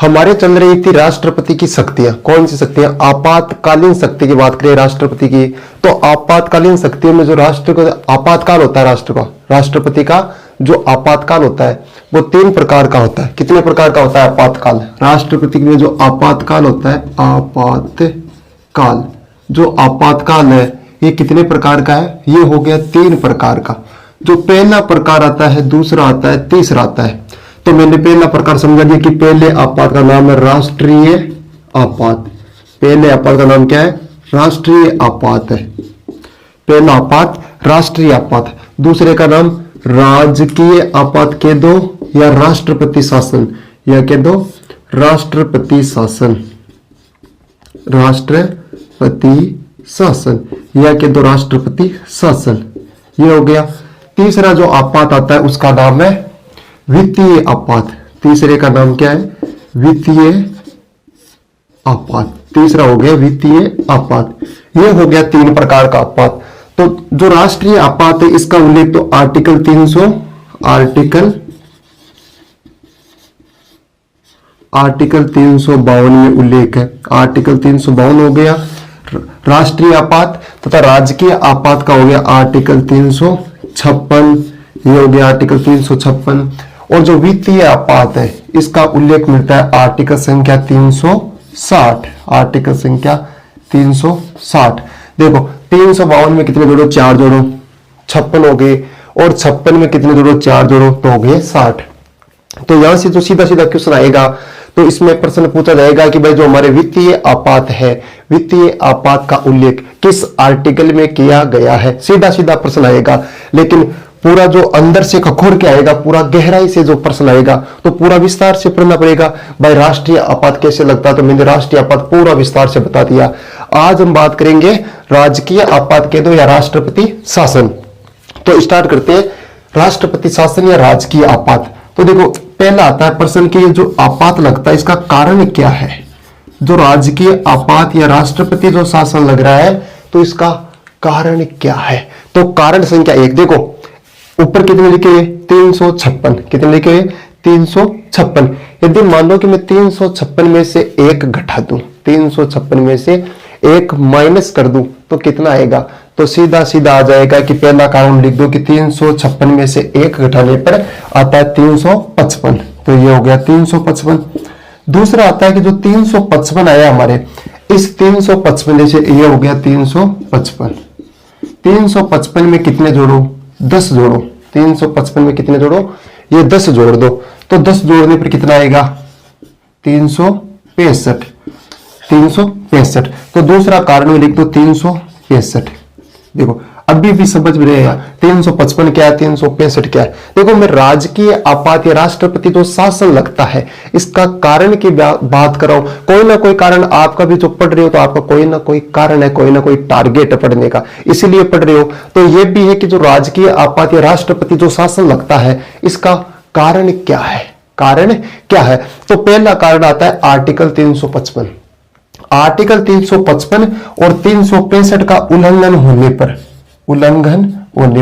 हमारे चल रही थी राष्ट्रपति की शक्तियां। कौन सी शक्तियां? आपातकालीन शक्ति की बात करें राष्ट्रपति की, तो आपातकालीन शक्तियों में जो राष्ट्र को आपातकाल होता है, राष्ट्रपति का जो आपातकाल होता है वो 3 प्रकार का होता है। कितने प्रकार का होता है आपातकाल? राष्ट्रपति में जो आपातकाल होता है, आपातकाल, जो आपातकाल है ये कितने प्रकार का है? ये हो गया 3 प्रकार का। जो पहला प्रकार आता है, दूसरा आता है, तीसरा आता है। तो मैंने पहला प्रकार समझा दिया कि पहले आपात का नाम है राष्ट्रीय आपात। पहले आपात का नाम क्या है? राष्ट्रीय आपात है। पहला आपात राष्ट्रीय आपात। दूसरे का नाम राजकीय आपात कह दो या राष्ट्रपति शासन, या कह दो राष्ट्रपति शासन, राष्ट्रपति शासन, या कह दो राष्ट्रपति शासन। ये हो गया। तीसरा जो आपात आता है उसका नाम है वित्तीय आपात। तीसरे का नाम क्या है? वित्तीय आपात। तीसरा हो गया वित्तीय आपात। ये हो गया 3 प्रकार का आपात। तो जो राष्ट्रीय आपात है इसका उल्लेख तो आर्टिकल 352 में उल्लेख है। आर्टिकल 352 हो गया राष्ट्रीय आपात, तथा राजकीय आपात का हो गया आर्टिकल 356। ये हो गया आर्टिकल 356। और जो वित्तीय आपात है इसका उल्लेख मिलता है आर्टिकल संख्या 360। आर्टिकल संख्या 360। देखो 352 में कितने जोड़ो? 4 जोड़ो, 56 हो गए, और 56 में कितने जोड़ो? 4 जोड़ो, तो हो गए 60। तो यहां से जो सीधा सीधा क्वेश्चन आएगा तो इसमें प्रश्न पूछा जाएगा कि भाई जो हमारे वित्तीय आपात है, वित्तीय आपात का उल्लेख किस आर्टिकल में किया गया है? सीधा सीधा प्रश्न आएगा। लेकिन पूरा जो अंदर से खखोर के आएगा, पूरा गहराई से जो प्रश्न आएगा तो पूरा विस्तार से पढ़ना पड़ेगा। भाई राष्ट्रीय आपात कैसे लगता है? तो मैंने राष्ट्रीय आपात पूरा विस्तार से बता दिया। आज हम बात करेंगे राजकीय आपात कह दो या राष्ट्रपति शासन। तो स्टार्ट करते हैं, राष्ट्रपति शासन या राजकीय आपात। तो देखो पहला आता है प्रश्न कि ये जो आपात लगता है इसका कारण क्या है? जो राजकीय आपात या राष्ट्रपति जो शासन लग रहा है तो इसका कारण क्या है? तो कारण संख्या 1 देखो ऊपर कितने लिखे हुए? 356। कितने लिखे हुए? 356। यदि मान लो कि मैं 356 में से 1 घटा दूं, 356 में से 1 माइनस कर दूं तो कितना आएगा? तो सीधा सीधा आ जाएगा कि पहला कारण लिख दो कि 356 में से 1 घटाने पर आता है 355। तो ये हो गया 355। दूसरा आता है कि जो 355 आया हमारे, इस 355 से ये हो गया 355। 355 में कितने जोड़ो? 10 जोड़ो। 355 में कितने जोड़ो? ये 10 जोड़ दो। तो 10 जोड़ने पर कितना आएगा? 365। 365। तो दूसरा कारण में लिख दो 365। देखो अभी भी समझ में रहेगा 355 क्या है, 365 क्या है। देखो मैं राजकीय आपात या राष्ट्रपति जो शासन लगता है इसका कारण की बात कर रहा हूं। कोई ना कोई कारण आपका भी जो पढ़ रहे हो तो आपका कोई ना कोई कारण है, कोई ना कोई टारगेट है पढ़ने का, इसीलिए पढ़ रहे हो। तो ये भी है कि जो राजकीय आपात या राष्ट्रपति जो शासन लगता है इसका कारण क्या है? कारण क्या है? तो पहला कारण आता है आर्टिकल 355। आर्टिकल 355 और 365 का उल्लंघन होने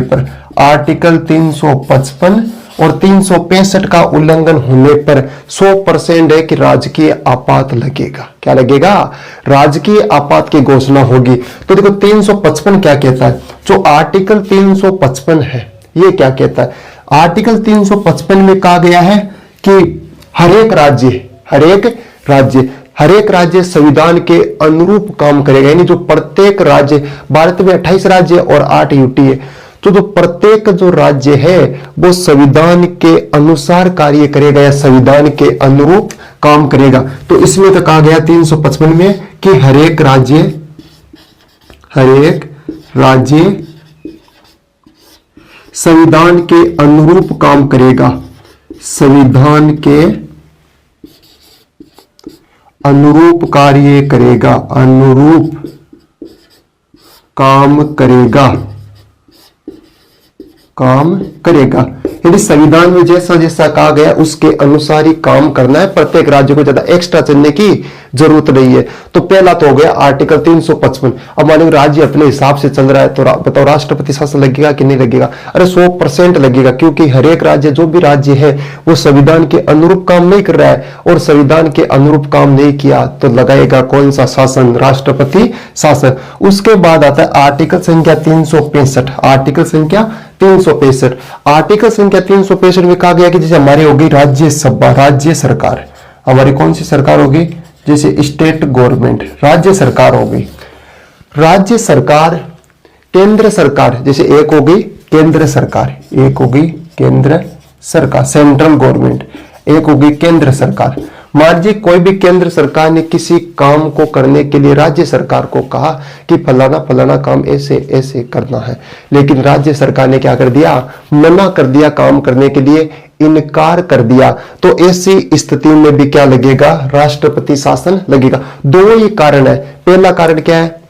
पर आर्टिकल 355 और 365 का उल्लंघन होने पर 100% है कि राजकीय आपात लगेगा। क्या लगेगा? राजकीय आपात की घोषणा होगी। तो देखो 355 क्या कहता है? जो आर्टिकल 355 है ये क्या कहता है? आर्टिकल 355 में कहा गया है कि हर एक राज्य संविधान के अनुरूप काम करेगा। यानी जो प्रत्येक राज्य, भारत में 28 राज्य और 8 यूटी है, तो जो प्रत्येक जो राज्य है वो संविधान के अनुसार कार्य करेगा या संविधान के अनुरूप काम करेगा। तो इसमें तो कहा गया 355 में कि हर एक राज्य संविधान के अनुरूप काम करेगा, संविधान के अनुरूप कार्य करेगा, अनुरूप काम करेगा। यदि संविधान में जैसा जैसा कहा गया उसके अनुसार ही काम करना है। प्रत्येक राज्य को ज्यादा एक्स्ट्रा चलने की जरूरत नहीं है। तो पहला तो हो गया आर्टिकल 355। अब मान लो राज्य अपने हिसाब से चल रहा है तो बताओ राष्ट्रपति शासन लगेगा कि नहीं लगेगा? अरे 100% लगेगा, क्योंकि हर एक राज्य, जो भी राज्य है वो संविधान के अनुरूप काम नहीं कर रहा है, और संविधान के अनुरूप काम नहीं किया तो लगाएगा कौन सा शासन? राष्ट्रपति शासन। उसके बाद आता है आर्टिकल संख्या 365। आर्टिकल संख्या 365। आर्टिकल संख्या 365 में कहा गया कि जैसे हमारी होगी राज्यसभा, राज्य सरकार, हमारी कौन सी सरकार होगी? जैसे स्टेट गवर्नमेंट, राज्य सरकार होगी। राज्य सरकार, केंद्र सरकार, जैसे एक होगी केंद्र सरकार, एक होगी केंद्र सरकार सेंट्रल गवर्नमेंट, एक होगी केंद्र सरकार। मान लीजिए कोई भी केंद्र सरकार ने किसी काम को करने के लिए राज्य सरकार को कहा कि फलाना फलाना काम ऐसे ऐसे करना है, लेकिन राज्य सरकार ने क्या कर दिया? मना कर दिया काम करने के लिए, इनकार कर दिया। तो ऐसी स्थिति में भी क्या लगेगा? राष्ट्रपति शासन लगेगा। दो ही कारण है। पहला कारण क्या है?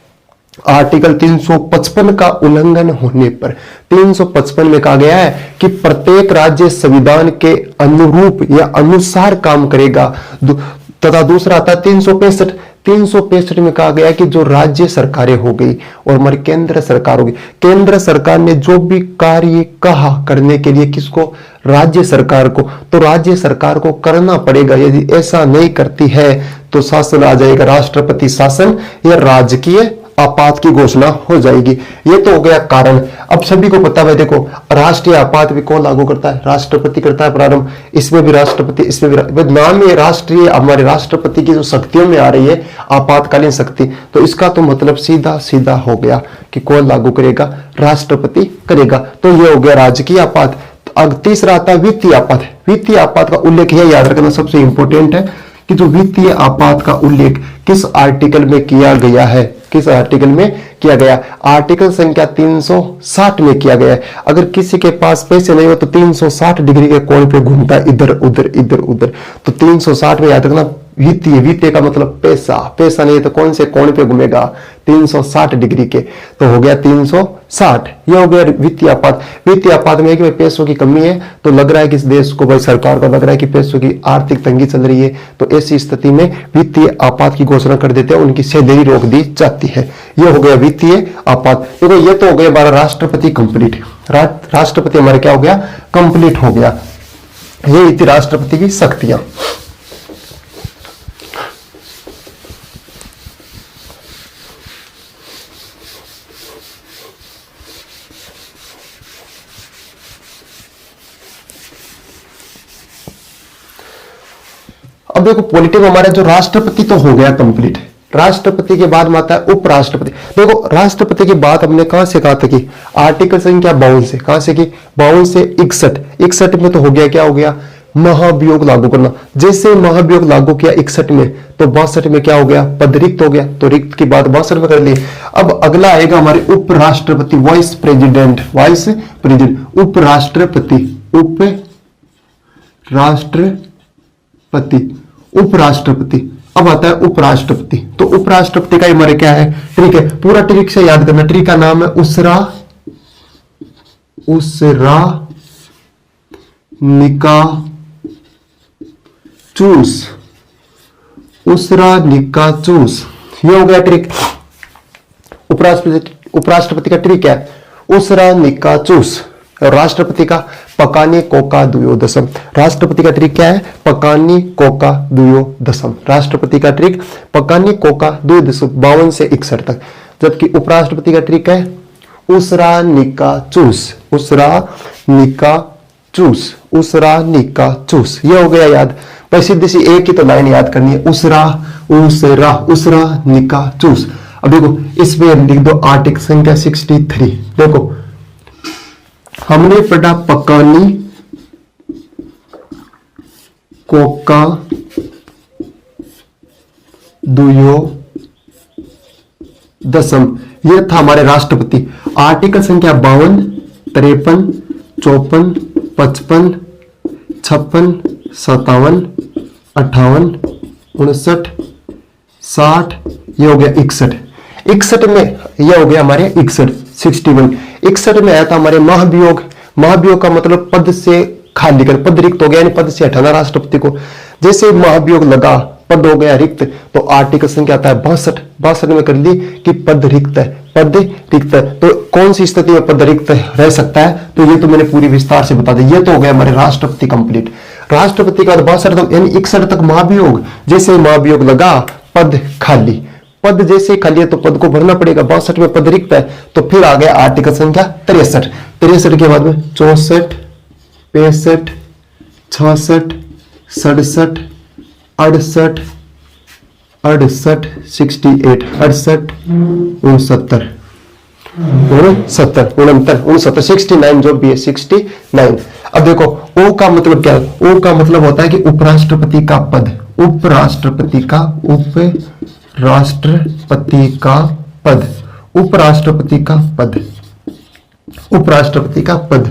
आर्टिकल 355 का उल्लंघन होने पर। 355 में कहा गया है कि प्रत्येक राज्य संविधान के अनुरूप या अनुसार काम करेगा। तथा दूसरा आता है 365। 365 में कहा गया कि जो राज्य सरकारें हो गई और हमारी केंद्र सरकार होगी, केंद्र सरकार ने जो भी कार्य कहा करने के लिए किसको? राज्य सरकार को, तो राज्य सरकार को करना पड़ेगा। यदि ऐसा नहीं करती है तो शासन आ जाएगा राष्ट्रपति शासन, या राजकीय आपात की घोषणा हो जाएगी। ये तो हो गया कारण। अब सभी को पता है, देखो राष्ट्रीय आपात भी कौन लागू करता है? राष्ट्रपति करता है प्रारंभ। इसमें भी राष्ट्रपति, इसमें भी नाम ये राष्ट्रीय, हमारे राष्ट्रपति की जो शक्तियों में आ रही है आपातकालीन शक्ति, तो इसका तो मतलब सीधा सीधा हो गया कि कौन लागू करेगा? राष्ट्रपति करेगा। तो ये हो गया राजकीय आपात। अब तीसरा आता है वित्तीय आपात। वित्तीय आपात का उल्लेख यह याद रखना सबसे इंपॉर्टेंट है कि जो वित्तीय आपात का उल्लेख किस आर्टिकल में किया गया है? किस आर्टिकल में किया गया? आर्टिकल संख्या 360 में किया गया है। अगर किसी के पास पैसे नहीं हो तो 360 डिग्री के कोण पे घूमता है, इधर उधर इधर उधर। तो 360 में याद रखना वित्तीय, वित्तीय का मतलब पैसा, पैसा नहीं है तो कौन से कोण पे घूमेगा? 360 डिग्री के। तो हो गया 360। यह हो गया वित्तीय आपात। वित्तीय आपात में कि पैसों की कमी है, तो लग रहा है कि इस देश को, भाई सरकार को लग रहा है कि पैसों की आर्थिक तंगी चल रही है, तो ऐसी स्थिति में वित्तीय आपात की घोषणा कर देते हैं, उनकी सैलरी रोक दी जाती है। यह हो गया वित्तीय आपात। देखो ये तो हो गया हमारा राष्ट्रपति कंप्लीट। राष्ट्रपति हमारे क्या हो गया? कंप्लीट हो गया। ये थी राष्ट्रपति की शक्तियां। अब देखो पॉलिटिक हमारा जो राष्ट्रपति तो हो गया कंप्लीट। राष्ट्रपति के बाद में आता है उपराष्ट्रपति। देखो राष्ट्रपति की बात हमने कहां से कहा था कि आर्टिकल संख्या 52 से, कहां से की? 52 से 61। 61 में तो हो गया, क्या हो गया? महाभियोग लागू करना। जैसे महाभियोग लागू किया 61 में, तो 62 में क्या हो गया? पद रिक्त हो गया। तो रिक्त की बात 62 में कर ली। अब अगला आएगा हमारे उपराष्ट्रपति, वाइस प्रेसिडेंट, वाइस प्रेसिडेंट, उपराष्ट्रपति, उपराष्ट्रपति। अब आता है उपराष्ट्रपति। तो उपराष्ट्रपति का हमारे क्या है? ट्रिक है। पूरा ट्रिक से याद करना। ट्रिक का नाम है उसरा निका चूस। उसरा निका चूस, ये हो गया ट्रिक। उपराष्ट्रपति का ट्रिक है उसरा निका चूस। राष्ट्रपति का पकानी कोका द्वयोदशम। राष्ट्रपति का ट्रिक क्या है? पकानी कोका द्वयोदशम। राष्ट्रपति का ट्रिक पकानी कोका द्वयोदशम, 52 से 61 तक। जबकि उपराष्ट्रपति का ट्रिक है उसरा निका चूस। उसरा निका चूस, उसरा निका चूस। ये हो गया याद। पर सीधी सी एक ही तो लाइन याद करनी है, उसरा उसरा निका चूस। अब देखो इसमें लिख दो आर्टिकल संख्या 63। देखो हमने पढ़ा पकानी कोका द्वयोदशम, यह था हमारे राष्ट्रपति। आर्टिकल संख्या 52, 53, 54, 55, 56, 57, 58, 59, 60, ये हो गया 61। 61 में यह हो गया हमारे 61 में आया था हमारे महाभियोग। महाभियोग का मतलब पद से खाली कर, पद रिक्त हो गया, यानी पद से हटाना राष्ट्रपति को। जैसे महाभियोग लगा पद हो गया रिक्त, तो आर्टिकल संख्या आता है 62। 62 में कर ली कि पद रिक्त है, पद रिक्त है। तो कौन सी स्थिति में पद रिक्त रह सकता है, तो ये तो मैंने पूरी विस्तार से बता दी। ये तो हो गया हमारे राष्ट्रपति कंप्लीट। राष्ट्रपति का 62 तक यानी 61 तक महाभियोग, जैसे महाभियोग लगा पद खाली, पद जैसे खाली है तो पद को भरना पड़ेगा। 62 में पद रिक्त है, तो फिर आ गया आर्टिकल संख्या 63। 63 के बाद में 64, 65, 66, 67, 68, 68, 68, 68, 69, 69 जो भी है 69। अब देखो ओ का मतलब क्या है? ओ का मतलब होता है कि उपराष्ट्रपति का पद, उपराष्ट्रपति का पद, उपराष्ट्रपति का पद, उपराष्ट्रपति का पद,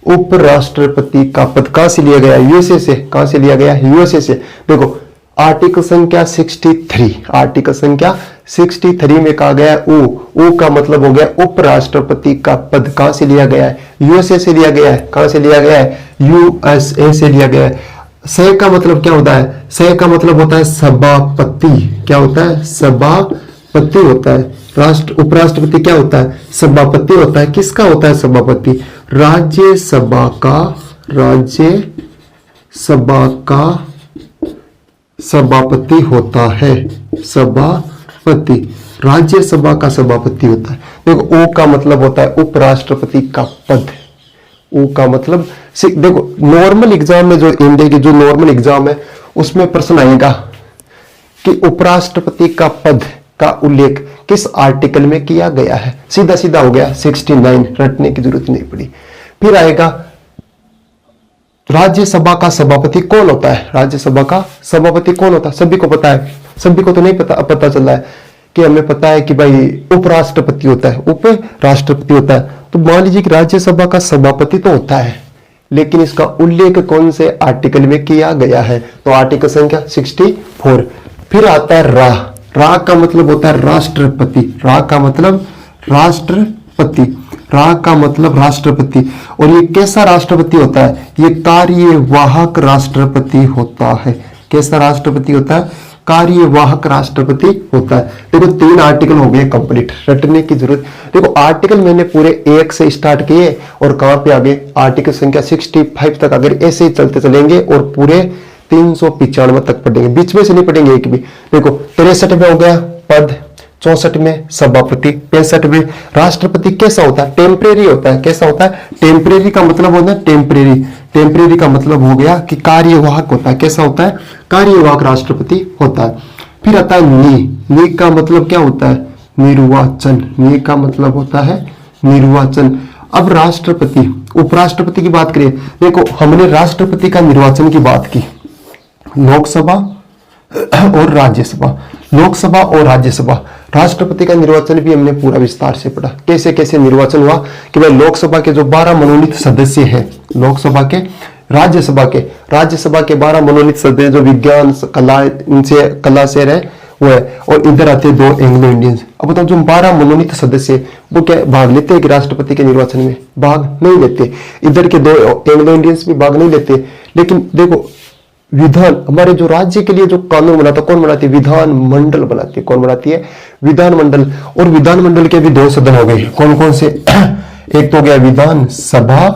उपराष्ट्रपति का पद कहां से लिया गया? यूएसए से। कहां से लिया गया? यूएसए से। देखो आर्टिकल संख्या 63, आर्टिकल संख्या 63 में कहा गया है ओ का मतलब हो गया उपराष्ट्रपति का पद। कहां से लिया गया है? यूएसए से लिया गया है। कहां से लिया गया है? यूएसए से लिया गया है। स का मतलब क्या होता है? स का मतलब होता है सभापति। क्या होता है? सभापति होता है। उपराष्ट्रपति क्या होता है? सभापति होता है। किसका होता है सभापति? राज्यसभा का, राज्यसभा का सभापति होता है। सभापति, राज्यसभा का सभापति होता है। देखो ओ का मतलब होता है उपराष्ट्रपति का पद। ओ का मतलब देखो नॉर्मल एग्जाम में जो इंडिया की जो नॉर्मल एग्जाम है उसमें प्रश्न आएगा कि उपराष्ट्रपति का पद का उल्लेख किस आर्टिकल में किया गया है। सीधा सीधा हो गया 69, रटने की जरूरत नहीं पड़ी। फिर आएगा राज्यसभा का सभापति कौन होता है? राज्यसभा का सभापति कौन होता है? सभी को पता है? सभी को तो नहीं पता चल रहा है कि हमें पता है कि भाई उपराष्ट्रपति होता है, उपराष्ट्रपति होता है। तो मान लीजिए कि राज्यसभा का सभापति तो होता है, लेकिन इसका उल्लेख कौन से आर्टिकल में किया गया है? तो आर्टिकल संख्या 64। फिर आता है रा का मतलब होता है राष्ट्रपति। रा का मतलब राष्ट्रपति, रा का मतलब राष्ट्रपति। और ये कैसा राष्ट्रपति होता है? ये कार्यवाहक राष्ट्रपति होता है। कैसा राष्ट्रपति होता है? कार्यवाहक राष्ट्रपति होता है। देखो 3 आर्टिकल हो गए कंप्लीट, रटने की जरूरत। देखो आर्टिकल मैंने पूरे 1 से स्टार्ट किए और कहां पे आगे आर्टिकल संख्या 65 तक अगर ऐसे ही चलते चलेंगे और पूरे 395 तक पढ़ेंगे, बीच में से नहीं पढ़ेंगे एक भी। देखो 63 में हो गया पद, 64 में सभापति, 65 में राष्ट्रपति। कैसा होता है? टेम्परेरी होता है। कैसा होता है? टेम्परेरी का मतलब होता है टेम्परेरी। टेम्परेरी का मतलब हो गया कि कार्यवाहक होता है। कैसा होता है? कार्यवाहक राष्ट्रपति होता है। फिर आता है नी का मतलब क्या होता है? निर्वाचन। नी का मतलब होता है निर्वाचन। अब राष्ट्रपति, उपराष्ट्रपति की बात करें। देखो हमने राष्ट्रपति का निर्वाचन की बात की, लोकसभा और राज्यसभा, लोकसभा और राज्यसभा। राष्ट्रपति का निर्वाचन भी हमने पूरा विस्तार से पढ़ा, कैसे कैसे निर्वाचन हुआ कि भाई लोकसभा के जो 12 मनोनीत सदस्य हैं, लोकसभा के, राज्यसभा के 12 मनोनीत सदस्य जो विज्ञान कला से रहे वो है, और इधर आते हैं 2 एंग्लो इंडियंस। अब बताओ जो 12 मनोनीत सदस्य वो क्या भाग लेते हैं कि राष्ट्रपति के निर्वाचन में? भाग नहीं लेते। इधर के 2 एंग्लो इंडियंस भी भाग नहीं लेते। लेकिन देखो विधान, हमारे जो राज्य के लिए जो कानून बनाता कौन बनाती है? विधान मंडल बनाती है। कौन बनाती है? विधान मंडल। और विधान मंडल के भी 2 सदन हो गए। कौन कौन से? एक तो हो गया विधान सभा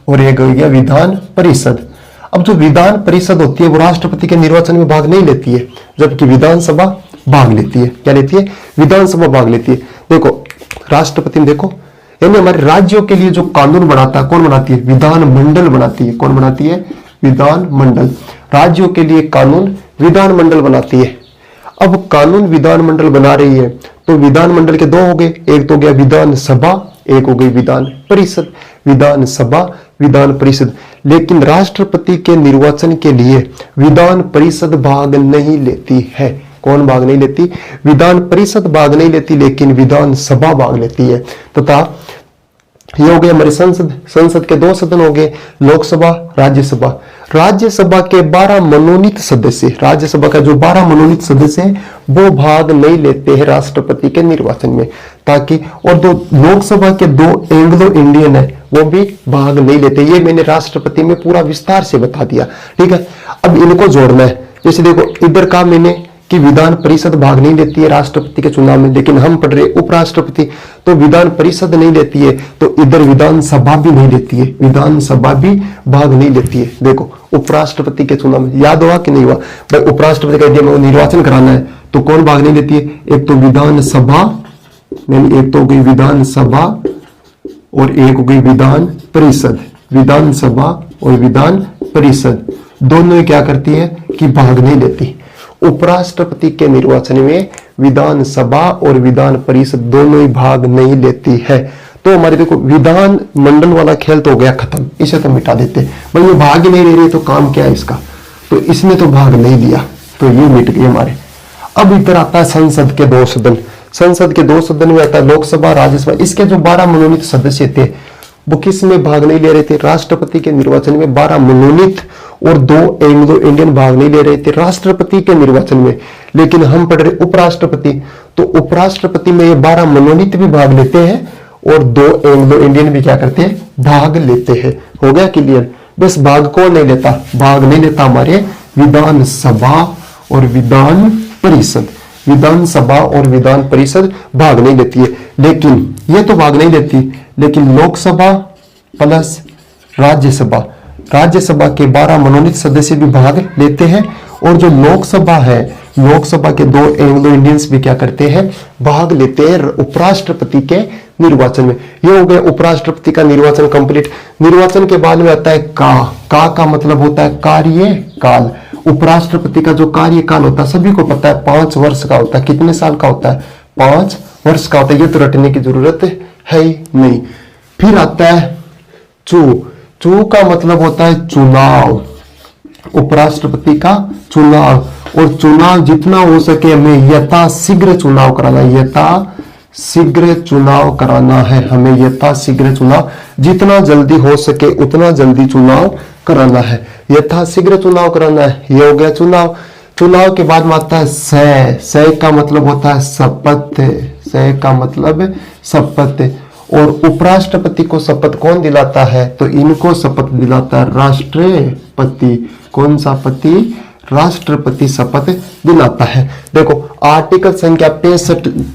और एक हो गया विधान परिषद। अब जो विधान परिषद होती है वो राष्ट्रपति के निर्वाचन में भाग नहीं लेती है, जबकि विधानसभा भाग लेती है। क्या लेती है? विधानसभा भाग लेती है। देखो राष्ट्रपति में देखो, यानी हमारे राज्यों के लिए जो कानून बनाता है कौन बनाती है? विधान मंडल बनाती है। कौन बनाती है? विधान मंडल। राज्यों के लिए कानून विधान मंडल बनाती है। अब कानून विधान मंडल बना रही है तो विधान मंडल के 2 हो गए, एक तो हो गया विधान सभा, एक हो गई विधान परिषद। विधान सभा, विधान परिषद। लेकिन राष्ट्रपति के निर्वाचन के लिए विधान परिषद भाग नहीं लेती है। कौन भाग नहीं लेती? विधान परिषद भाग नहीं लेती, लेकिन विधान सभा भाग लेती है। तथा ये हो गए हमारे संसद के 2 सदन हो गए, लोकसभा, राज्यसभा। राज्यसभा के 12 मनोनीत सदस्य, राज्यसभा का जो 12 मनोनीत सदस्य हैं वो भाग नहीं लेते हैं राष्ट्रपति के निर्वाचन में, ताकि और 2 लोकसभा के 2 एंग्लो इंडियन है वो भी भाग नहीं लेते। ये मैंने राष्ट्रपति में पूरा विस्तार से बता दिया। ठीक है, अब इनको जोड़ना है। जैसे देखो इधर का मैंने कि विधान परिषद भाग नहीं लेती है राष्ट्रपति के चुनाव में, लेकिन हम पढ़ रहे उपराष्ट्रपति, तो विधान परिषद नहीं लेती है, तो इधर विधानसभा भी नहीं लेती है, विधानसभा भी भाग नहीं लेती है। देखो उपराष्ट्रपति के चुनाव में याद हुआ कि नहीं हुआ भाई, उपराष्ट्रपति का यदि निर्वाचन कराना है तो कौन भाग नहीं लेती है, एक तो विधानसभा, एक तो हो गई विधानसभा और एक हो गई विधान परिषद। विधानसभा और विधान परिषद दोनों ही क्या करती है कि भाग नहीं लेती। उपराष्ट्रपति के निर्वाचन में विधानसभा और विधान परिषद दोनों ही भाग नहीं लेती है। तो हमारे देखो विधान मंडल वाला खेल तो हो गया खत्म, इसे तो मिटा देते भाई, ये भाग ही नहीं ले रही तो काम क्या है इसका, तो इसने तो भाग नहीं लिया, तो ये मिट गए हमारे। अब इधर आता है संसद के दो सदन। संसद के दो सदन में आता है लोकसभा राज्यसभा। इसके जो 12 मनोनीत सदस्य थे वो किस में भाग नहीं ले रहे थे, राष्ट्रपति के निर्वाचन में 12 मनोनीत और 2 एंग्लो इंडियन भाग नहीं ले रहे थे राष्ट्रपति के निर्वाचन में। लेकिन हम पढ़ रहे उपराष्ट्रपति, तो उपराष्ट्रपति में ये 12 मनोनीत भी भाग लेते हैं और 2 एंग्लो इंडियन भी क्या करते हैं, भाग लेते हैं। हो गया क्लियर। बस भाग कौन नहीं लेता, भाग नहीं लेता हमारे विधानसभा और विधान परिषद। विधानसभा और विधान परिषद भाग नहीं लेती है, लेकिन ये तो भाग नहीं लेती, लेकिन लोकसभा प्लस राज्यसभा, राज्यसभा के 12 मनोनीत सदस्य भी भाग लेते हैं। और जो लोकसभा है, लोकसभा के 2 एंग्लो इंडियंस भी क्या करते हैं, भाग लेते हैं उपराष्ट्रपति के निर्वाचन में। ये हो गया उपराष्ट्रपति का निर्वाचन कंप्लीट। निर्वाचन के बाद में आता है का मतलब होता है कार्यकाल। उपराष्ट्रपति का जो कार्यकाल होता है सभी को पता है 5 वर्ष का होता है। कितने साल का होता है, 5 वर्ष का होता है। ये तो रटने की जरूरत है ही नहीं। फिर आता है चू का मतलब होता है चुनाव, उपराष्ट्रपति का चुनाव। और चुनाव जितना हो सके हमें यथाशीघ्र चुनाव कराना, यथाशीघ्र चुनाव कराना है हमें, यथाशीघ्र चुनाव, जितना जल्दी हो सके उतना जल्दी चुनाव कराना है, यथाशीघ्र चुनाव कराना है। ये हो गया चुनाव। चुनाव के बाद में आता है सय का मतलब होता है शपथ, सय का मतलब शपथ। और उपराष्ट्रपति को शपथ कौन दिलाता है, तो इनको शपथ दिलाता है राष्ट्रपति। कौन सा पति, राष्ट्रपति शपथ दिलाता है। देखो आर्टिकल संख्या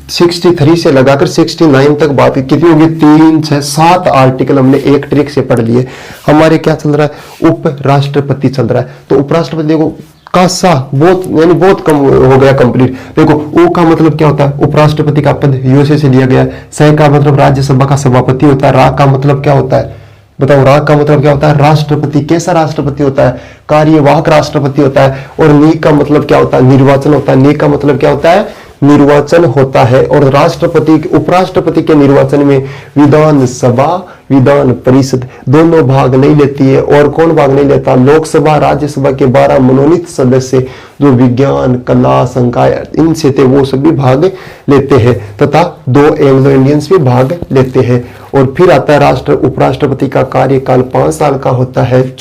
63 से लगाकर 69 तक बात कितनी होगी, 3, 6, 7 आर्टिकल हमने एक ट्रिक से पढ़ लिए। हमारे क्या चल रहा है, उपराष्ट्रपति चल रहा है। तो उपराष्ट्रपति देखो का सा बहुत यानी बहुत कम हो गया कंप्लीट। देखो ओ का मतलब क्या होता है, उपराष्ट्रपति का पद यूएसए से लिया गया है। सह का मतलब राज्यसभा का सभापति होता है। रा का मतलब क्या होता है, बताओ रा का मतलब क्या होता है, राष्ट्रपति। कैसा राष्ट्रपति होता है, कार्यवाहक राष्ट्रपति होता है। और नी का मतलब क्या होता है, निर्वाचन होता है। नी का मतलब क्या होता है, निर्वाचन होता है। और राष्ट्रपति उपराष्ट्रपति के निर्वाचन में विधानसभा विधान परिषद दोनों भाग नहीं लेती है। और कौन भाग नहीं लेता, लोकसभा राज्यसभा के 12 मनोनीत सदस्य जो विज्ञान कला संकाय इनसे थे वो सभी भाग लेते हैं, तथा 2 एंग्लो इंडियंस भी भाग लेते हैं। और फिर आता है उपराष्ट्रपति का कार्यकाल 5 साल का होता है।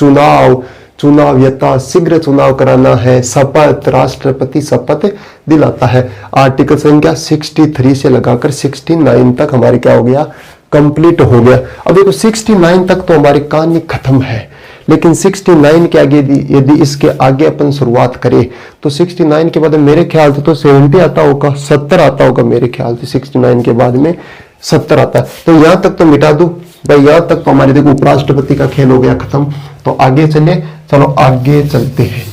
चुनाव यथाशीघ्र चुनाव कराना है, शपथ, राष्ट्रपति शपथ दिलाता है। आर्टिकल संख्या 63 से लगाकर 69 तक हमारे क्या हो गया, कंप्लीट हो गया। अब देखो 69 तक तो हमारी कहानी खत्म है, लेकिन 69 के आगे यदि इसके आगे अपन शुरुआत करें तो 69 के बाद मेरे ख्याल से तो 70 आता होगा, 70 आता होगा मेरे ख्याल से। 69 के बाद में 70 आता है। तो यहां तक तो मिटा दूं भाई, यहां तक तो हमारे देखो उपराष्ट्रपति का खेल हो गया खत्म। तो आगे चले, चलो आगे चलते हैं।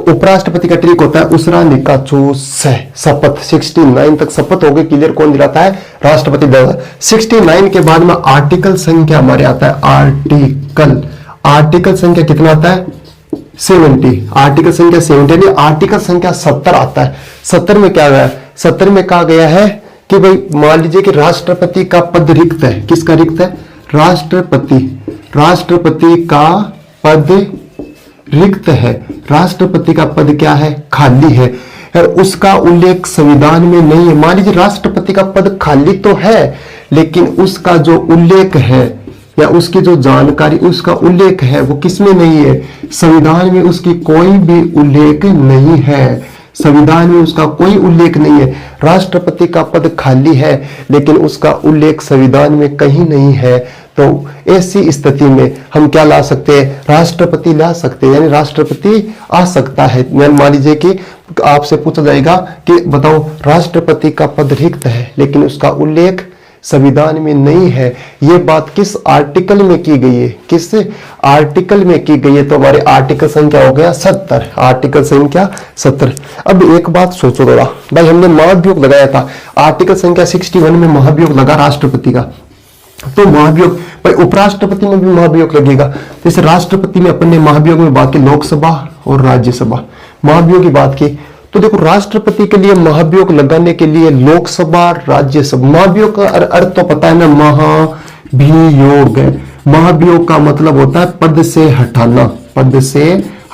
उपराष्ट्रपति का ट्रिक होता है उसरा निका शपथ। 69 तक शपथ हो गई क्लियर। कौन दिलाता है, राष्ट्रपति दिलाता है। 69 के बाद में आर्टिकल संख्या हमारे आता है आर्टिकल संख्या कितना आता है, 70। आर्टिकल संख्या 70 आर्टिकल संख्या 70 आता है। 70 में क्या गया, 70 में कहा गया है कि भाई मान लीजिए कि राष्ट्रपति का पद रिक्त है। किसका रिक्त है, राष्ट्रपति का पद रिक्त है। राष्ट्रपति का पद क्या है, खाली है। और उसका उल्लेख संविधान में नहीं है। मान लीजिए राष्ट्रपति का पद खाली तो है, लेकिन उसका जो उल्लेख है या उसकी जो जानकारी, उसका उल्लेख है वो किसमें नहीं है? संविधान में उसकी कोई भी उल्लेख नहीं है। संविधान में उसका कोई उल्लेख नहीं है। राष्ट्रपति का पद खाली है, लेकिन उसका उल्लेख संविधान में कहीं नहीं है। तो ऐसी स्थिति में हम क्या ला सकते हैं? राष्ट्रपति ला सकते हैं, यानी राष्ट्रपति आ सकता है। मान लीजिए कि आपसे पूछा जाएगा कि बताओ राष्ट्रपति का पद रिक्त है, लेकिन उसका उल्लेख संविधान में नहीं है। ये बात किस आर्टिकल में की गई है? किस आर्टिकल में की गई है? तो हमारे आर्टिकल संख्या हो गया 70। आर्टिकल संख्या 70। अब एक बात सोचो थोड़ा भाई, हमने महाभियोग लगाया था, आर्टिकल संख्या 61 में महाभियोग लगा राष्ट्रपति का, तो महाभियोग भाई उपराष्ट्रपति में भी महाभियोग लगेगा। जैसे राष्ट्रपति में अपन ने महाभियोग में बात की लोकसभा और राज्यसभा, महाभियोग की बात की, तो देखो राष्ट्रपति के लिए महाभियोग लगाने के लिए लोकसभा राज्यसभा, महाभियोग का अर्थ तो पता है ना, महाभियोग। महाभियोग का मतलब होता है पद से हटाना, पद से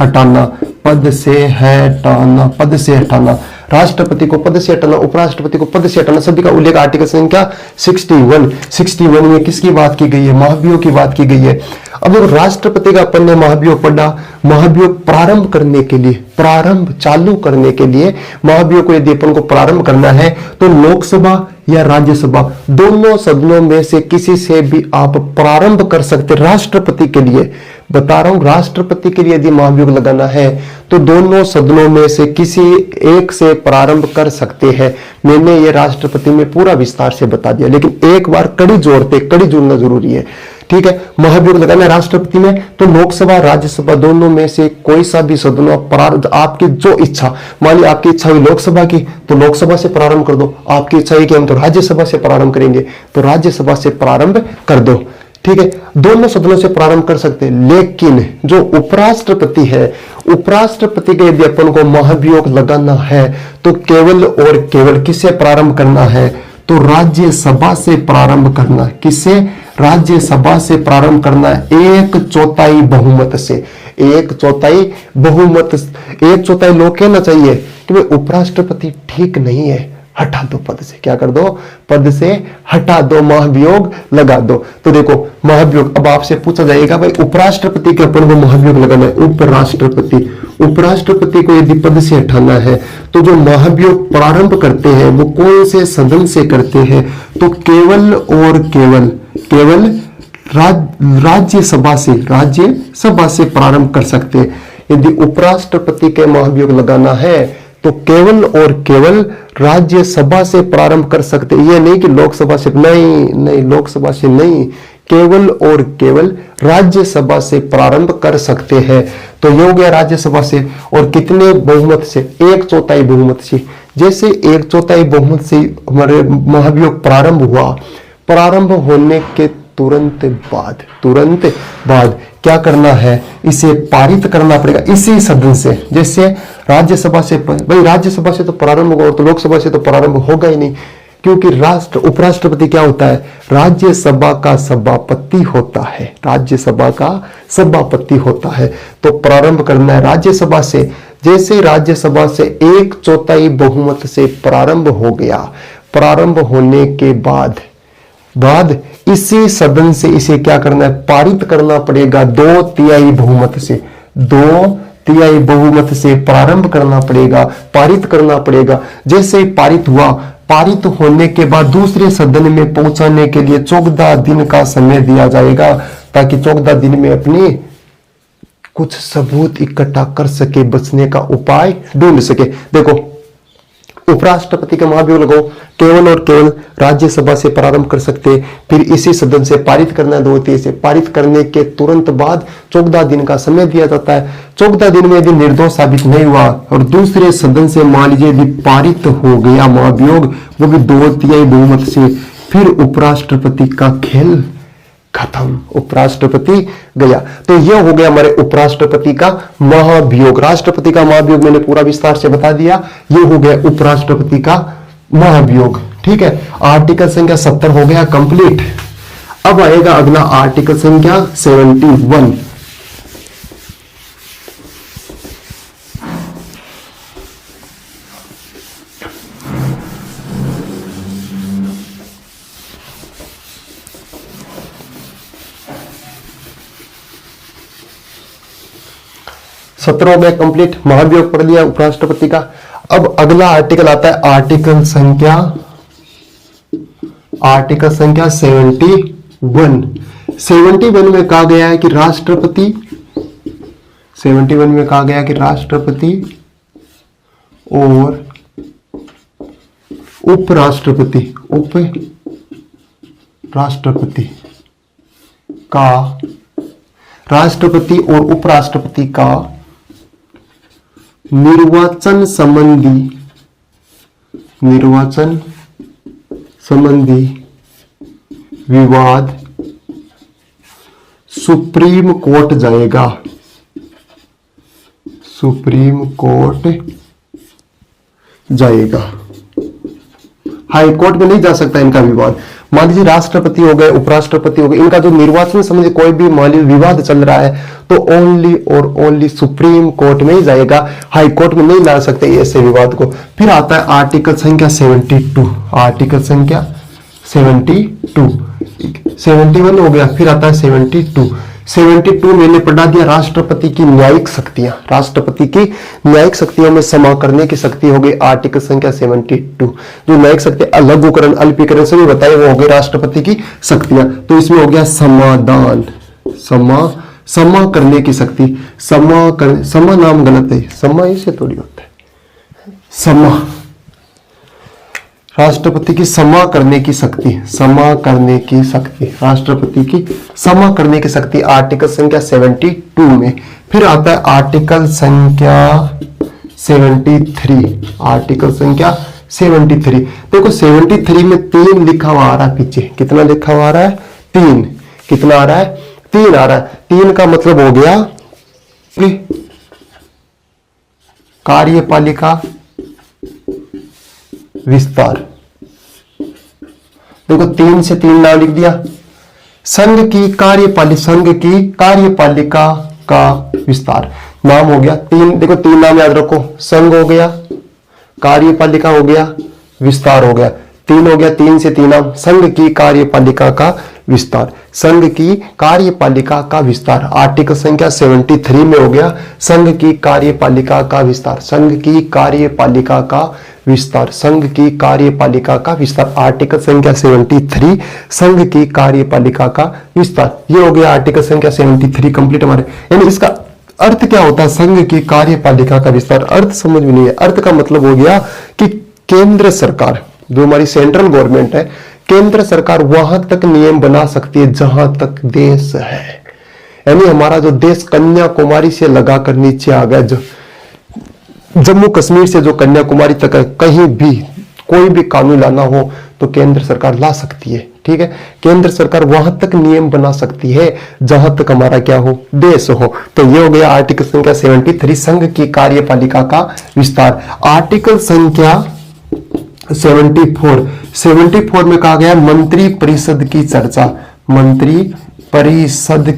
हटाना, पद से हटाना, पद से हटाना। राष्ट्रपति को पद से हटाना, उपराष्ट्रपति को पद से हटाना, सभी का उल्लेख आर्टिकल संख्या 61 में किसकी बात की गई है? महाभियोग की बात की गई है। अब जब राष्ट्रपति का अपन ने महाभियोग पढ़ा, महाभियोग प्रारंभ करने के लिए, प्रारंभ चालू करने के लिए महाभियोग को यदि अपन को प्रारंभ करना है तो लोकसभा या राज्यसभा दोनों सदनों में से किसी से भी आप प्रारंभ कर सकते। राष्ट्रपति के लिए बता रहा हूं, राष्ट्रपति के लिए यदि महाभियोग लगाना है तो दोनों सदनों में से किसी एक से प्रारंभ कर सकते हैं। मैंने ये राष्ट्रपति में पूरा विस्तार से बता दिया, लेकिन एक बार कड़ी जोड़ते, कड़ी जोड़ना जरूरी है। ठीक है, महाभियोग लगाना है राष्ट्रपति में तो लोकसभा राज्यसभा दोनों में से कोई सा भी सदनों प्रारंभ, आपकी जो इच्छा, मान ली आपकी इच्छा हुई लोकसभा की तो लोकसभा से प्रारंभ कर दो, आपकी इच्छा है कि हम तो राज्यसभा से प्रारंभ करेंगे तो राज्यसभा से प्रारंभ कर दो। ठीक है, दोनों सदनों से प्रारंभ कर सकते हैं। लेकिन जो उपराष्ट्रपति है, उपराष्ट्रपति के यदि अपन को महाभियोग लगाना है तो केवल और केवल किससे प्रारंभ करना है? तो राज्यसभा से प्रारंभ करना। किससे? राज्यसभा से प्रारंभ करना है, 1/4 बहुमत से। 1/4 बहुमत, 1/4 लोग कहना चाहिए कि भाई उपराष्ट्रपति ठीक नहीं है, हटा दो पद से। क्या कर दो? पद से हटा दो, महाभियोग लगा दो। तो देखो महाभियोग, अब आपसे पूछा जाएगा भाई उपराष्ट्रपति के अपन को महाभियोग लगाना है, उपराष्ट्रपति, उपराष्ट्रपति को यदि पद से हटाना है तो जो महाभियोग प्रारंभ करते हैं वो कौन से सदन से करते हैं? तो केवल और केवल, केवल राज्यसभा से, राज्यसभा से प्रारंभ कर सकते हैं। यदि उपराष्ट्रपति के महाभियोग लगाना है तो केवल और केवल राज्यसभा से प्रारंभ कर सकते। ये नहीं कि लोकसभा से, नहीं, लोकसभा से नहीं, केवल और केवल राज्यसभा से प्रारंभ कर सकते हैं। तो ये हो गया राज्यसभा से, और कितने बहुमत से? 1/4 बहुमत से। जैसे 1/4 बहुमत से हमारे महाभियोग प्रारंभ हुआ, प्रारंभ होने के तुरंत बाद क्या करना है? इसे पारित करना पड़ेगा इसी सदन से। जैसे राज्यसभा से, भाई राज्यसभा से तो प्रारंभ होगा तो लोकसभा से तो प्रारंभ होगा ही नहीं, क्योंकि उपराष्ट्रपति क्या होता है? राज्यसभा का सभापति होता है, राज्यसभा का सभापति होता है। तो प्रारंभ करना है राज्यसभा से। जैसे राज्यसभा से 1/4 बहुमत से प्रारंभ हो गया, प्रारंभ होने के बाद इसी सदन से इसे क्या करना है? पारित करना पड़ेगा 2/3 बहुमत से। 2/3 बहुमत से प्रारंभ करना पड़ेगा, पारित करना पड़ेगा। जैसे ही पारित हुआ, पारित होने के बाद दूसरे सदन में पहुंचाने के लिए 14 दिन का समय दिया जाएगा, ताकि 14 दिन में अपनी कुछ सबूत इकट्ठा कर सके, बचने का उपाय ढूंढ सके। देखो उपराष्ट्रपति का महाभियोग लगाओ, केवल और केवल राज्यसभा से प्रारंभ कर सकते, फिर इसी सदन से पारित करना है 2/3 से। पारित करने के तुरंत बाद 14 दिन का समय दिया जाता है। 14 दिन में यदि निर्दोष साबित नहीं हुआ और दूसरे सदन से मान लीजिए यदि पारित हो गया महाभियोग, वो भी 2/3 बहुमत से, फिर उपराष्ट्रपति का खेल खत्म, उपराष्ट्रपति गया। तो यह हो गया हमारे उपराष्ट्रपति का महाभियोग। राष्ट्रपति का महाभियोग मैंने पूरा विस्तार से बता दिया, यह हो गया उपराष्ट्रपति का महाभियोग। ठीक है, आर्टिकल संख्या 70 हो गया कंप्लीट। अब आएगा अगला आर्टिकल संख्या 71। 17 हो गया कंप्लीट, महाभियोग पढ़ लिया उपराष्ट्रपति का। अब अगला आर्टिकल आता है आर्टिकल संख्या 71। 71 में कहा गया है कि राष्ट्रपति 71 में कहा गया कि राष्ट्रपति और उपराष्ट्रपति राष्ट्रपति और उपराष्ट्रपति का निर्वाचन संबंधी विवाद सुप्रीम कोर्ट जाएगा। हाई कोर्ट में नहीं जा सकता इनका विवाद। मान लीजिए राष्ट्रपति हो गए, उपराष्ट्रपति हो गए, इनका जो निर्वाचन संबंधी कोई भी मान लीजिए विवाद चल रहा है तो ओनली और ओनली सुप्रीम कोर्ट में ही जाएगा, हाई कोर्ट में नहीं ला सकते ऐसे विवाद को। फिर आता है आर्टिकल संख्या 72, आर्टिकल संख्या 72, 71 हो गया, फिर आता है 72 मैंने पढ़ा दिया राष्ट्रपति की न्यायिक शक्तियां, राष्ट्रपति की न्यायिक शक्तियों में समा करने की शक्ति हो गई आर्टिकल संख्या 72। जो न्यायिक शक्ति लघुकरण अल्पीकरण सभी बताए वो हो गए राष्ट्रपति की शक्तियां। तो इसमें हो गया समाधान, समा करने की शक्ति, समा नाम गलत है, समा ऐसे थोड़ी होता है, समा राष्ट्रपति की समा करने की शक्ति, राष्ट्रपति की समा करने की शक्ति आर्टिकल संख्या 72 में। फिर आता है आर्टिकल संख्या 73, आर्टिकल संख्या 73। देखो 73 में 3 लिखा हुआ आ रहा है पीछे, कितना लिखा हुआ आ रहा है 3, कितना आ रहा है 3 आ रहा है। 3 का मतलब हो गया कार्यपालिका विस्तार। देखो 3 से 3 नाम लिख दिया, संघ की कार्यपालिका का विस्तार नाम हो गया 3। देखो 3 नाम याद रखो, संघ हो गया, कार्यपालिका हो गया, विस्तार हो गया, 3 हो गया, 3 से 3 नाम, संघ की कार्यपालिका का विस्तार, संघ की कार्यपालिका का विस्तार। आर्टिकल संख्या 73 में हो गया संघ की कार्यपालिका का विस्तार, संघ की कार्यपालिका का विस्तार, संघ की कार्यपालिका का विस्तार। आर्टिकल संख्या 73 संघ की कार्यपालिका का विस्तार, ये हो गया आर्टिकल संख्या 73 कंप्लीट हमारे। यानी इसका अर्थ क्या होता है संघ की कार्यपालिका का विस्तार? अर्थ समझ में नहीं है। अर्थ का मतलब हो गया कि केंद्र सरकार, जो हमारी सेंट्रल गवर्नमेंट है, केंद्र सरकार वहां तक नियम बना सकती है जहां तक देश है। यानी हमारा जो देश कन्याकुमारी से लगाकर नीचे आ गया, जो जम्मू कश्मीर से जो कन्याकुमारी तक है, कहीं भी कोई भी कानून लाना हो तो केंद्र सरकार ला सकती है। ठीक है, केंद्र सरकार वहां तक नियम बना सकती है जहां तक हमारा क्या हो, देश हो। तो ये हो गया आर्टिकल संख्या 73 संघ की कार्यपालिका का विस्तार। आर्टिकल संख्या 74 में कहा गया मंत्री परिषद की चर्चा, मंत्री परिषद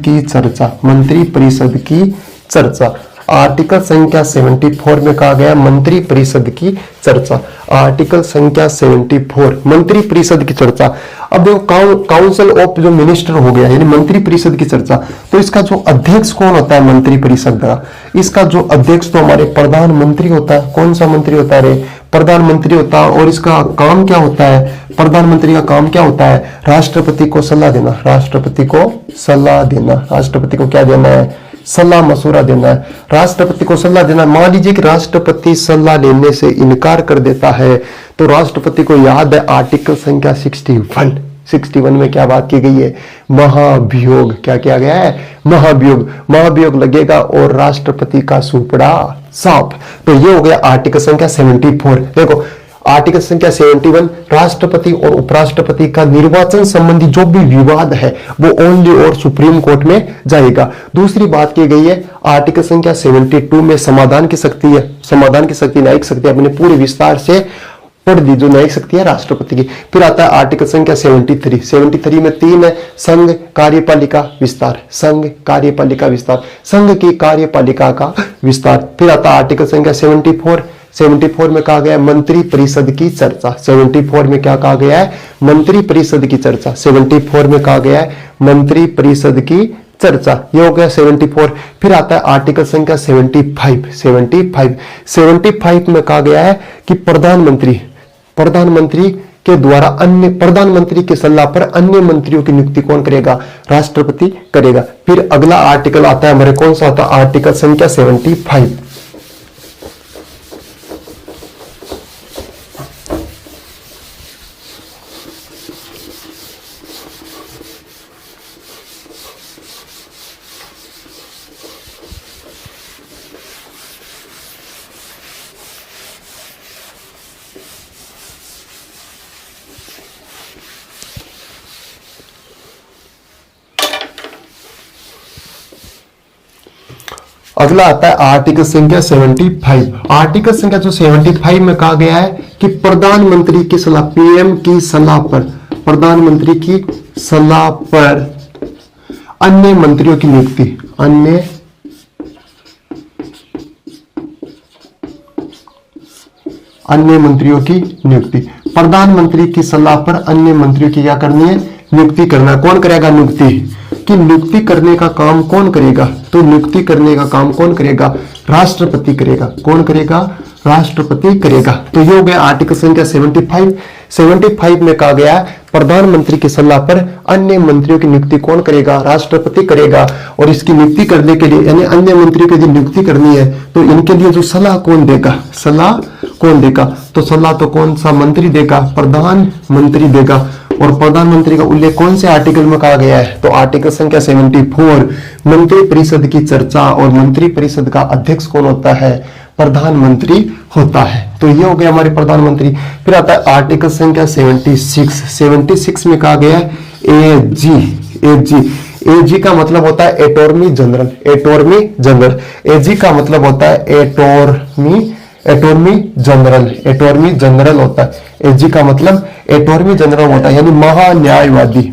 की चर्चा। आर्टिकल संख्या 74 में कहा गया मंत्री परिषद की चर्चा। आर्टिकल संख्या 74 मंत्री परिषद की चर्चा। अब देखो काउंसिल ऑफ जो मिनिस्टर हो गया, यानी मंत्री परिषद की चर्चा। तो इसका जो अध्यक्ष कौन होता है मंत्री परिषद का? इसका जो अध्यक्ष तो हमारे प्रधानमंत्री होता है। कौन सा मंत्री होता है रे? प्रधानमंत्री होता है। और इसका काम क्या होता है? प्रधानमंत्री का काम क्या होता है? राष्ट्रपति को सलाह देना, राष्ट्रपति को सलाह देना, राष्ट्रपति को क्या देना है? सलाह मशूरा देना है, राष्ट्रपति को सलाह देना। मान लीजिए कि राष्ट्रपति सलाह लेने से इनकार कर देता है तो राष्ट्रपति को याद है आर्टिकल संख्या 61 में क्या बात की गई है? महाभियोग। क्या किया गया है? महाभियोग लगेगा और राष्ट्रपति का सुपड़ा साफ। तो ये हो गया आर्टिकल संख्या 74। देखो आर्टिकल संख्या 71 राष्ट्रपति और उपराष्ट्रपति का निर्वाचन संबंधी जो भी विवाद है वो ओनली और सुप्रीम कोर्ट में जाएगा। दूसरी बात की गई है आर्टिकल संख्या 72 में समाधान की शक्ति है, समाधान की शक्ति न्यायिक शक्ति अपने पूरे विस्तार से पढ़ दी, जो न्यायिक शक्ति है राष्ट्रपति की। फिर आता है आर्टिकल संख्या 73 में 3 है संघ कार्यपालिका विस्तार, संघ कार्यपालिका विस्तार, संघ की कार्यपालिका का विस्तार। फिर आता है आर्टिकल संख्या 74 में कहा गया है मंत्री परिषद की चर्चा। 74 में क्या कहा गया है? मंत्री परिषद की चर्चा। 74 में कहा गया है मंत्री परिषद की चर्चा। ये हो गया 74। फिर आता है आर्टिकल संख्या 75। 75 में कहा गया है कि प्रधानमंत्री के द्वारा अन्य प्रधानमंत्री की सलाह पर अन्य मंत्रियों की नियुक्ति कौन करेगा? राष्ट्रपति करेगा। फिर अगला आर्टिकल आता है हमारे, कौन सा आता है? आर्टिकल संख्या 75। अगला आता है आर्टिकल संख्या 75। आर्टिकल संख्या जो 75 में कहा गया है कि प्रधानमंत्री की सलाह, पीएम की सलाह पर, प्रधानमंत्री की सलाह पर अन्य मंत्रियों की नियुक्ति, अन्य मंत्रियों की नियुक्ति। प्रधानमंत्री की सलाह पर अन्य मंत्रियों की क्या करनी है? नियुक्ति करना। कौन करेगा नियुक्ति? कि नियुक्ति करने का काम कौन करेगा? तो नियुक्ति करने का काम कौन करेगा? राष्ट्रपति करेगा। कौन करेगा? राष्ट्रपति करेगा। तो ये हो गया आर्टिकल संख्या 75। 75 में कहा गया है प्रधानमंत्री की सलाह पर अन्य मंत्रियों की नियुक्ति कौन करेगा? राष्ट्रपति करेगा। और इसकी नियुक्ति करने के लिए, यानी अन्य मंत्रियों की यदि नियुक्ति करनी है तो इनके लिए जो सलाह कौन देगा? सलाह कौन देगा? तो सलाह तो कौन सा मंत्री देगा? प्रधानमंत्री देगा। और प्रधानमंत्री का उल्लेख कौन से आर्टिकल में कहा गया है? तो आर्टिकल संख्या 74। मंत्री परिषद की चर्चा, और मंत्री परिषद का अध्यक्ष कौन होता है? प्रधानमंत्री होता है। तो ये हो गया हमारे प्रधानमंत्री। फिर आता है आर्टिकल संख्या 76। 76 में कहा गया है एजी का मतलब होता है अटॉर्नी जनरल। एजी का मतलब होता है अटॉर्नी जनरल होता है। एजी का मतलब अटॉर्नी जनरल होता है, यानी महान्यायवादी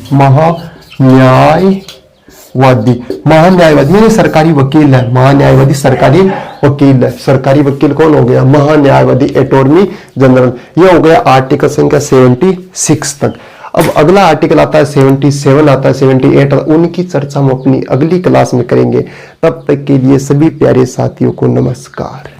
यानी सरकारी वकील है। महान्यायवादी सरकारी वकील है। सरकारी वकील कौन हो गया? महान्यायवादी, अटॉर्नी जनरल। ये हो गया आर्टिकल संख्या 76 तक। अब अगला आर्टिकल आता है 77, आता है 78। उनकी चर्चा हम अपनी अगली क्लास में करेंगे। तब तक के लिए सभी प्यारे साथियों को नमस्कार।